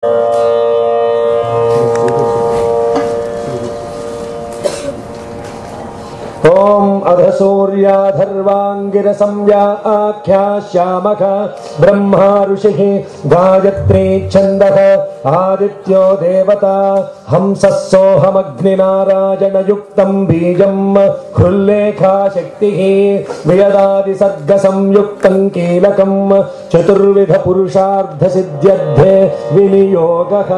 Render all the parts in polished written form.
ओम अधसूर्याधर्वांगिरसंज्ञा आख्या श्यामक ब्रह्मा ऋषिः गायत्री छन्दः आदित्यो देवता हंसः सोऽहमग्निनारायणयुक्तं बीजं हृल्लेखा शक्तिः वियदादिसर्गसंयुक्तं कीलकं चतुर्विध पुरुषार्थसिद्ध्यर्थे विनियोगः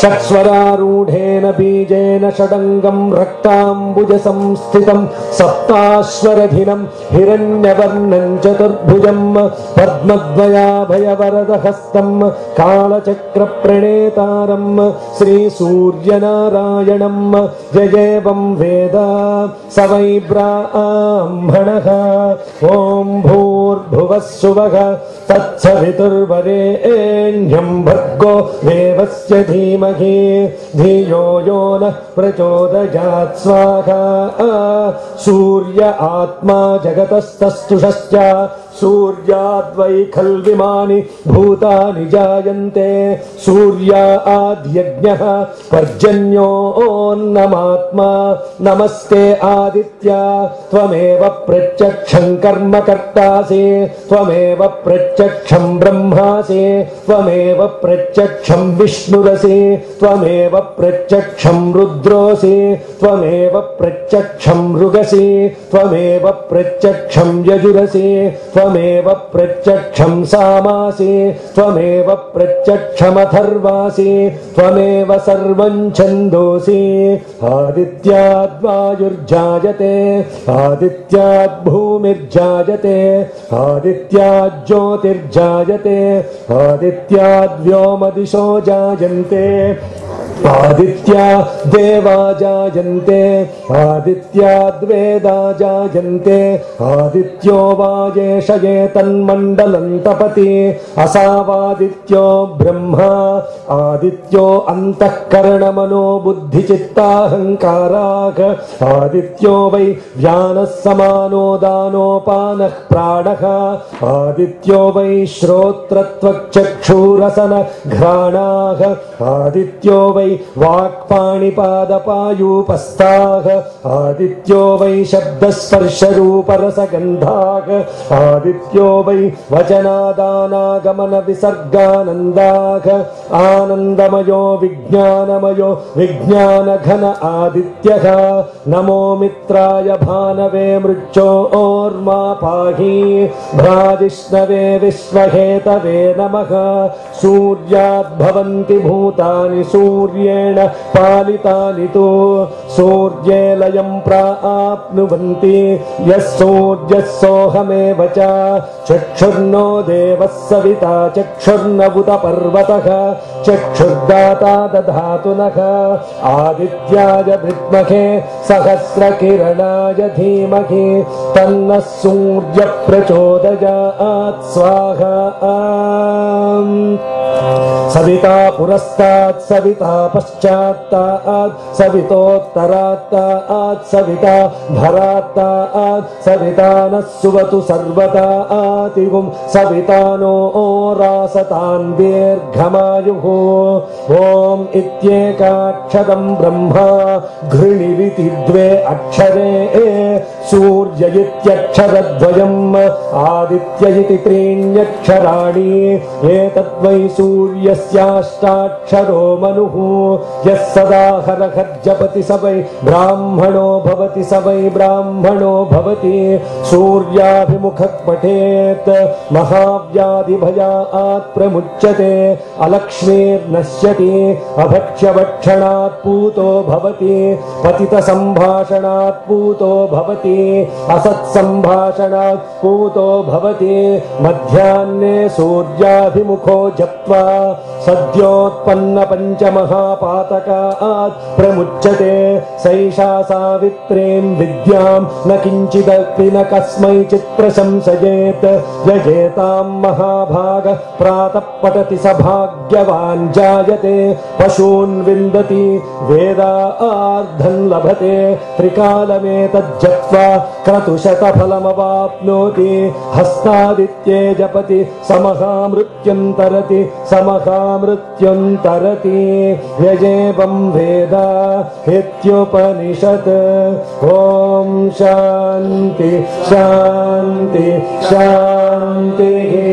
षट्स्वरारूढेन बीजेन षडङ्गं रक्ताम्बुजसंस्थितं सप्ताश्वरधिनं हिरण्यवर्णं चतुर्भुजं पद्मद्वयाभयवरदहस्तं कालचक्रप्रणेतारं श्रीसूर्यनारायणं यजेवं वेद स वै ब्राह्मणः। ॐ भूर्भुवः सुवः तत्सवितुर्वरेण्यं भर्गो देवस्य धीमहि धियो यो नः प्रचोदयात् स्वाहा। सूर्य आत्मा जगतस्तस्तुषश्च सूर्याद्वै खल्विमानि भूतानि जायन्ते सूर्याद्यज्ञः पर्जन्योऽन्नमात्मा नमस्ते आदित्या त्वमेव प्रत्यक्षं कर्म कर्तासि त्वमेव प्रत्यक्षं ब्रह्मासि त्वमेव प्रत्यक्षं विष्णुरसि त्वमेव प्रत्यक्षं रुद्रोसि त्वमेव प्रत्यक्षं मृगसि त्वमेव प्रत्यक्षं यजुरसि त्वमेव प्रत्यक्षं सामासि त्वमेव प्रत्यक्षमथर्वासि त्वमेव सर्वं छन्दोसि। आदित्याद्वायुर्जायते आदित्याद्भूमिर्जायते आदित्याज्योतिर्जायते आदित्याद्व्योमदिशो जायन्ते आदित्या देवा जायन्ते आदित्याद्वेदा जायन्ते आदित्यो वाजेश ये तन्मण्डलं तपति असावादित्यो ब्रह्मा आदित्यो अन्तःकरणमनो बुद्धिचित्ताहङ्काराः आदित्यो वै व्यानः समानो दानोपानः प्राणः आदित्यो वै श्रोत्रत्वक्चक्षुरसन घ्राणाः आदित्यो वै वाक्पाणिपादपायूपस्थाः आदित्यो वै शब्दस्पर्शरूपरसगन्धाः आदित्यो वै वचनादानागमन विसर्गानन्दाः आनन्दमयो विज्ञानमयो विज्ञानघन आदित्यः नमो मित्राय भानवे मृच्छोर्मा पाहि भ्राजिष्णवे विश्वहेतवे नमः। सूर्याद्भवन्ति भूतानि सूर्येण पालितानि तु सूर्ये लयं प्राप्नुवन्ति यः सूर्यः सोऽहमेव च चक्षुर्नो देवः सविता चक्षुर्न उत पर्वतः चक्षुर्दाता दधातु नः आदित्याय विद्महे सहस्रकिरणाय धीमहि तन्नः सूर्यः प्रचोदयात् स्वाहा। सविता पुरस्तात् सविता पश्चात्तात् सवितोत्तरात्तात् सविता धरात्तात् सविता नः सुवतु सर्वदा आतिगुं सविता नो रासतान् दीर्घमायुः। ॐ इत्येकाक्षरं ब्रह्मा घृणिरिति द्वे अक्षरे सूर्य इत्यक्षरद्वयम् आदित्य इति त्रीण्यक्षराणि एतद्वै सूर्यस्याष्टाक्षरो मनुः यः सदा हरः जपति स वै ब्राह्मणो भवति स वै ब्राह्मणो भवति। सूर्याभिमुखः पठेत् महाव्याधिभयात् प्रमुच्यते अलक्ष्मीर्नश्यति अभक्ष्यभक्षणात् पूतो भवति पतितसम्भाषणात् पूतो भवति असत्सम्भाषणात् पूतो भवति। मध्याह्ने सूर्याभिमुखो जप्त्वा सद्योत्पन्न पञ्चमहापातकात् प्रमुच्यते सैषा सावित्रीं विद्यां न किञ्चिदपि न कस्मैचित् प्रशंसयेत् यजेतां महाभागः प्रातः पठति स भाग्यवान् जायते पशून् विन्दति वेदार्धं लभते त्रिकालमेतज्जप्त्वा क्रतुशतफलमवाप्नोति हस्तादित्ये जपति समहामृत्युन्तरति समहामृत्युन्तरति यजेवं वेद इत्युपनिषत् ॐ शान्ति शान्ति शान्तिः